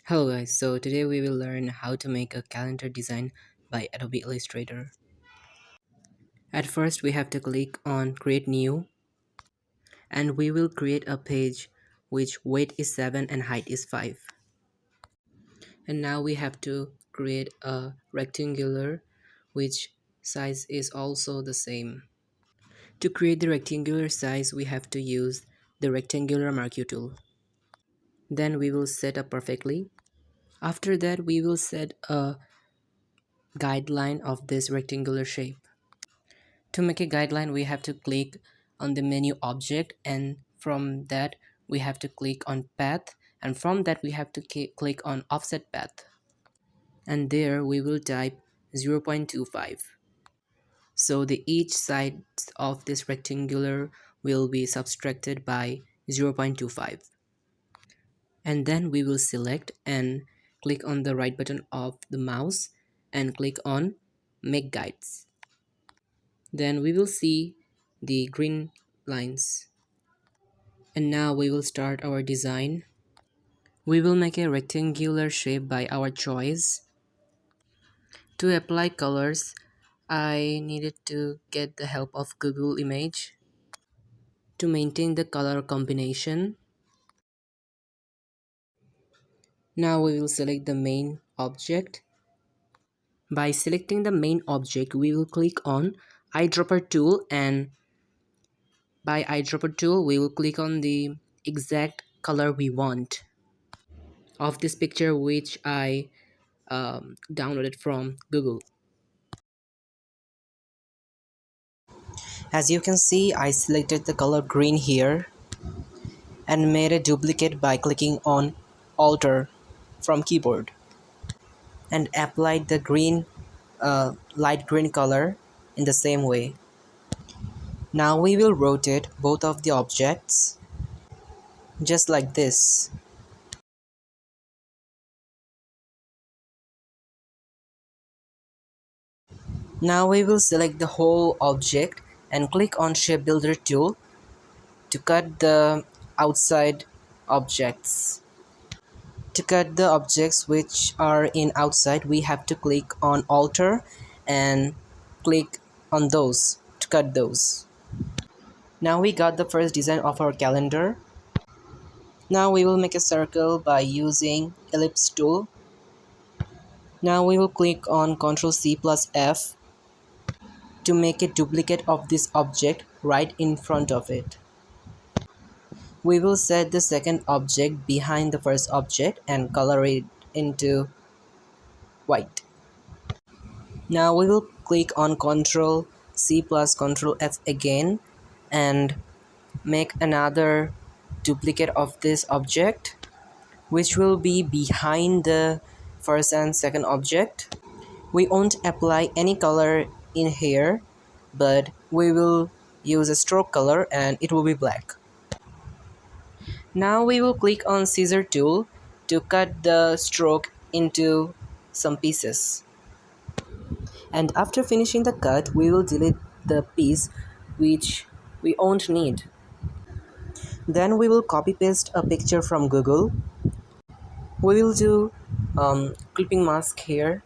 Hello guys, so today we will learn how to make a calendar design by Adobe Illustrator. At first we have to click on create new and we will create a page which weight is 7 and height is 5. And now we have to create a rectangular which size is also the same. To create the rectangular size we have to use the rectangular marquee tool. Then we will set up perfectly. After that we will set a guideline of this rectangular shape. To make a guideline, we have to click on the menu object, and from that we have to click on path, and from that we have to click on offset path, and there we will type 0.25. So the each side of this rectangular will be subtracted by 0.25, and then we will select and click on the right button of the mouse and click on make guides. Then we will see the green lines. And now we will start our design. We will make a rectangular shape by our choice. To apply colors, I needed to get the help of Google Image. To maintain the color combination, now we will select the main object. By selecting the main object, we will click on eyedropper tool, and by eyedropper tool, we will click on the exact color we want of this picture which I downloaded from Google. As you can see, I selected the color green here and made a duplicate by clicking on Alter from keyboard and applied the green light green color in the same way. Now we will rotate both of the objects just like this. Now we will select the whole object and click on Shape Builder tool to cut the outside objects. To cut the objects which are in outside, we have to click on Alter and click on those to cut those. Now we got the first design of our calendar. Now we will make a circle by using ellipse tool. Now we will click on Ctrl C plus F to make a duplicate of this object right in front of it. We will set the second object behind the first object and color it into white. Now we will click on Ctrl C plus Ctrl F again and make another duplicate of this object which will be behind the first and second object. We won't apply any color in here, but we will use a stroke color and it will be black. Now we will click on scissor tool to cut the stroke into some pieces. And after finishing the cut, we will delete the piece which we won't need. Then we will copy paste a picture from Google. We will do clipping mask here.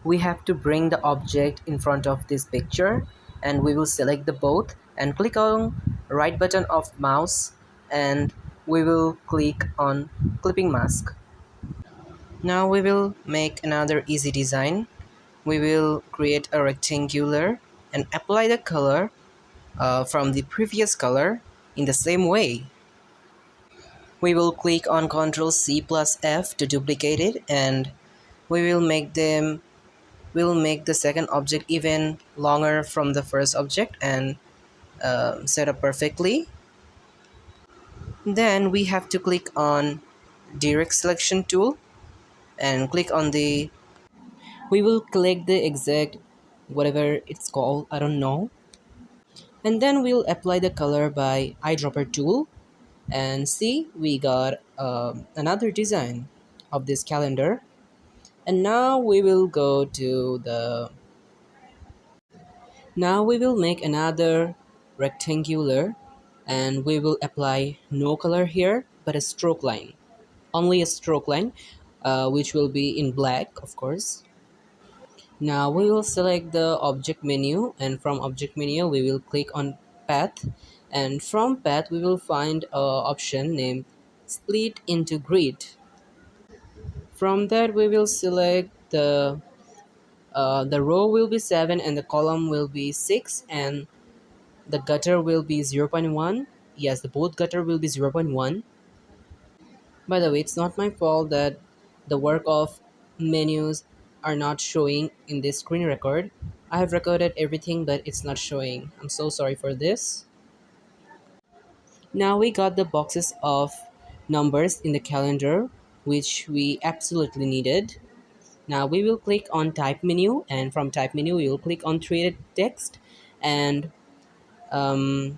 We have to bring the object in front of this picture, and we will select the both and click on right button of mouse, and we will click on clipping mask. Now we will make another easy design. We will create a rectangular and apply the color from the previous color in the same way. We will click on Ctrl C plus F to duplicate it, and we will make the second object even longer from the first object and set up perfectly. Then we have to click on direct selection tool and click on the we will click the exact whatever it's called, I don't know, and then we'll apply the color by eyedropper tool, and see, we got another design of this calendar. And now we will go to the now we will make another rectangular, and we will apply no color here but a stroke line only a stroke line, which will be in black, of course. Now we will select the object menu, and from object menu we will click on path, and from path we will find a option named split into grid. From that we will select the row will be 7 and the column will be 6, and the gutter will be 0.1. Yes, the both gutter will be 0.1. By the way, it's not my fault that the work of menus are not showing in this screen record. I have recorded everything, but it's not showing. I'm so sorry for this. Now we got the boxes of numbers in the calendar, which we absolutely needed. Now we will click on type menu, and from type menu we will click on threaded text, and um,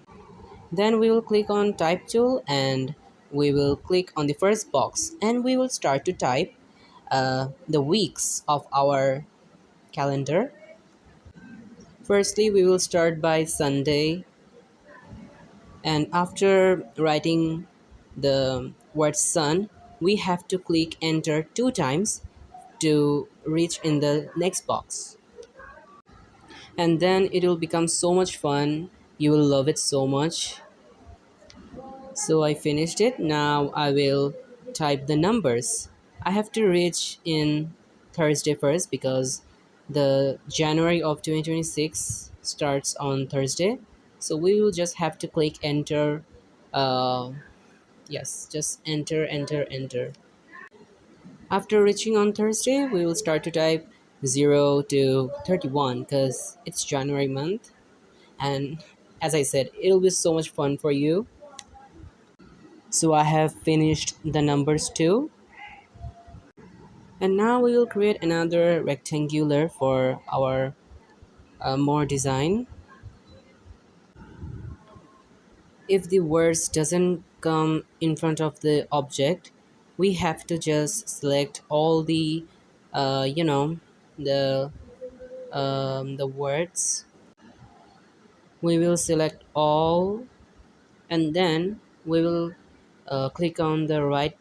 then we will click on type tool, and we will click on the first box, and we will start to type the weeks of our calendar. Firstly, we will start by Sunday, and after writing the word sun, we have to click enter 2 times to reach in the next box. And then it will become so much fun. You will love it so much. So I finished it. Now I will type the numbers. I have to reach in Thursday first because the January of 2026 starts on Thursday. So we will just have to click enter. Uh, yes, just enter, enter, enter. After reaching on Thursday, we will start to type 0 to 31 because it's January month. And as I said, it'll be so much fun for you. So I have finished the numbers too. And now we will create another rectangular for our more design. If the words doesn't come in front of the object, we have to just select all the you know the the words. We will select all, and then we will click on the right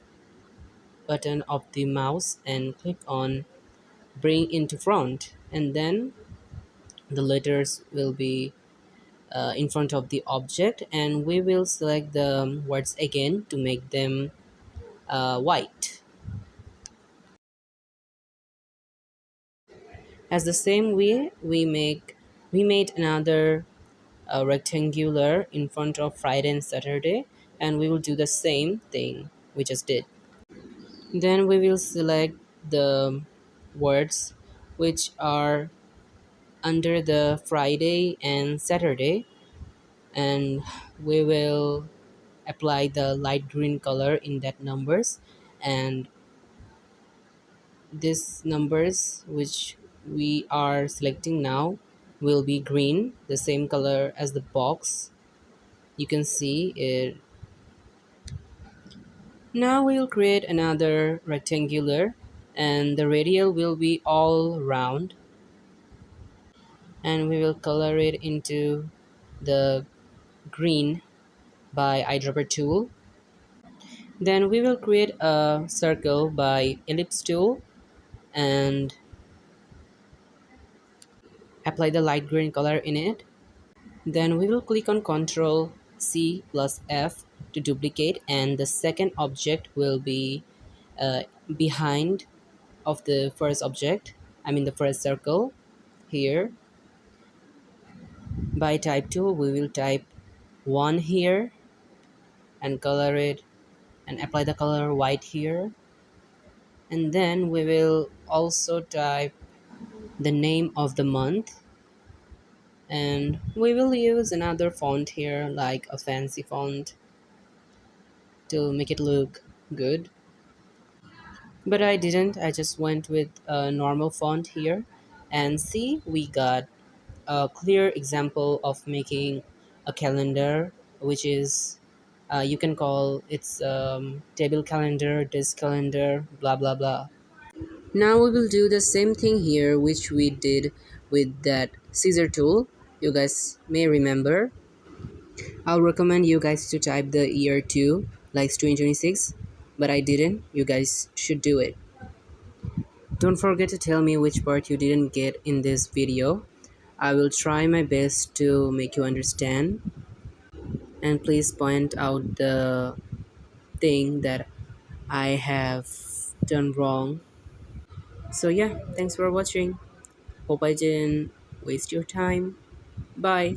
button of the mouse and click on bring into front, and then the letters will be in front of the object, and we will select the words again to make them white. As the same way we made another rectangular in front of Friday and Saturday, and we will do the same thing we just did. Then we will select the words which are under the Friday and Saturday, and we will apply the light green color in that numbers, and these numbers which we are selecting now will be green, the same color as the box. You can see it. Now we'll create another rectangular, and the radial will be all round, and we will color it into the green by eyedropper tool. Then we will create a circle by ellipse tool and apply the light green color in it. Then we will click on Ctrl C plus F to duplicate, and the second object will be uh, behind of the first object. I mean the first circle here. By type tool, we will type 1 here and color it and apply the color white here. And then we will also type the name of the month, and we will use another font here like a fancy font to make it look good, but I didn't. I just went with a normal font here, and see, we got a clear example of making a calendar, which is you can call it's table calendar, disk calendar, blah blah blah. Now we will do the same thing here which we did with that scissor tool. You guys may remember. I'll recommend you guys to type the year 2, like 2026. but I didn't. You guys should do it. Don't forget to tell me which part you didn't get in this video. I will try my best to make you understand, and please point out the thing that I have done wrong. So yeah, thanks for watching. Hope I didn't waste your time. Bye.